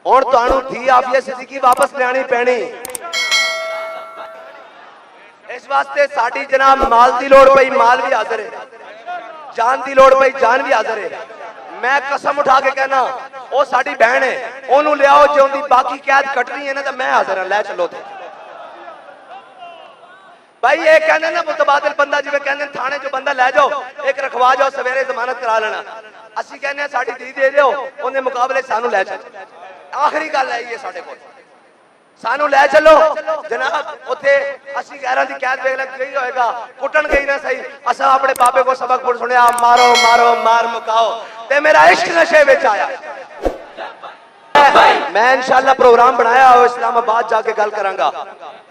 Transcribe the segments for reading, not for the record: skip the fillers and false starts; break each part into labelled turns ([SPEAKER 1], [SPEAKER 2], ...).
[SPEAKER 1] اور تانوں دھی آفیہ صدیقی واپس لیانی پینی. اس واسطے ساڑی جناب مال دی لوڑ پئی مال بھی حاضر ہے, جان دی لوڑ پئی جان بھی حاضر ہے. میں قسم اٹھا کے کہنا وہ ساڑی بہن ہے, انہوں لے آؤ جو ان دی باقی قید کٹنی ہے نا تو میں حاضر ہوں, لے چلو تھے. بھائی یہ کہنے نا متبادل بندہ جو کہنے تھانے جو بندہ لے جاؤ ایک رکھوا جاؤ سویرے ضمانت کرا لینا. اسی کہنے ہیں ساڑی دی دے دیو انہیں مقابلے سانو لے چلو. آخری گل ہے یہ ساڑے کو سانو لے چلو جناب اتھے اسی گیرہ دی قید بے لگ گئی ہوئے گا کٹن گئی نہ صحیح. اسا اپنے بابے کو سبق پڑھ سنیا مارو مارو مار مکاؤ تے میرا عشق نشے بچ آیا. میں انشاءاللہ پروگرام بنایا ہو اسلام آباد جا کے گل کرانگا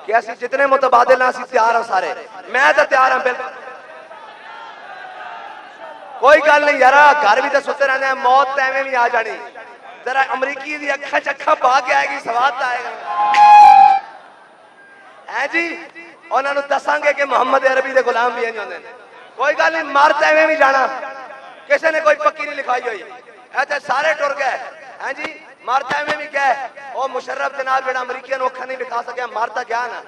[SPEAKER 1] کہ اسی جتنے متبادل ہیں اسی تیار ہیں سارے. میں تو تیار ہوں بالکل, کوئی گل نہیں یارا, گھر بھی تو ستے رہنے ہیں, موت تے میں بھی آ جانی. ذرا امریکی دی اکھا چکھا پا کے آئے گی سواد آئے گا ہے جی. انہوں نے دساں گے کہ محمد عربی دے غلام بھی ہیں. کوئی گل نہیں, مارتے میں بھی جانا, کسی نے کوئی پکی نہیں لکھائی ہوئی, ایسے سارے ٹر گئے ہیں جی. مارتا میں بھی کیا ہے وہ مشرف جناب جڑا امریکیاں نوکھا نہیں لکھا سکیا, مارتا گیا نا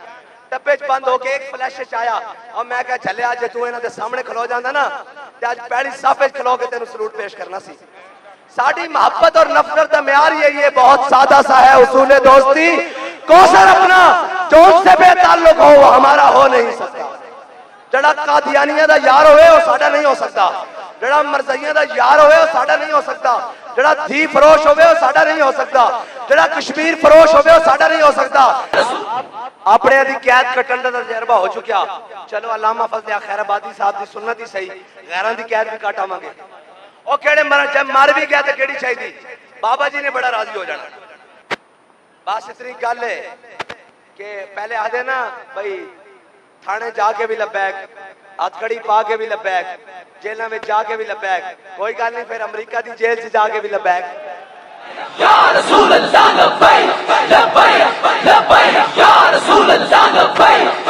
[SPEAKER 1] ٹپے چ بند ہو کے ایک فلیش چایا اور میں کہا چلے آج تو انہاں دے سامنے کھلو جاندہ نا تے آج پہلی صافے کھلو کے تینوں سلوٹ پیش کرنا سی. ساڑھی محبت اور نفرت دا معیار یہ بہت سادہ سا ہے اصول دوستی. کوثر اپنا جو ان سے بے تعلق ہو وہ ہمارا ہو نہیں سکتا. جڑا قادیانیہ دا یار ہوئے وہ ساڑھا نہیں ہو سکتا, جڑا مرزائیہ دا یار ہوئے وہ ساڑھا نہیں ہو سکتا, جڑا دھی فروش ہوئے وہ ساڑھا نہیں ہو سکتا, جڑا کشمیر فروش ہوئے وہ ساڑھا نہیں ہو سکتا. اپنے دی قید کٹن دا تجربہ ہو چکیا. چلو علامہ فضل خیر آبادی صاحب دی سنت ہی صحیح, غیران دی قید بھی کاٹا مانگے. او کیڑے جب مار بھی گیا تو کیڑی چاہی دی, بابا جی نے بڑا راضی ہو جانا. بس اتنی گل ہے کہ پہلے آدھے نا بھئی تھانے جا کے بھی لبیک, ہتھ کڑی پا کے بھی لبیک, جیلہ میں جا کے بھی لبیک. کوئی گل نہیں, پھر امریکہ دی جیل سے جا کے بھی لبیک. یا رسول اللہ لبیک لبیک لبیک یا رسول اللہ لبیک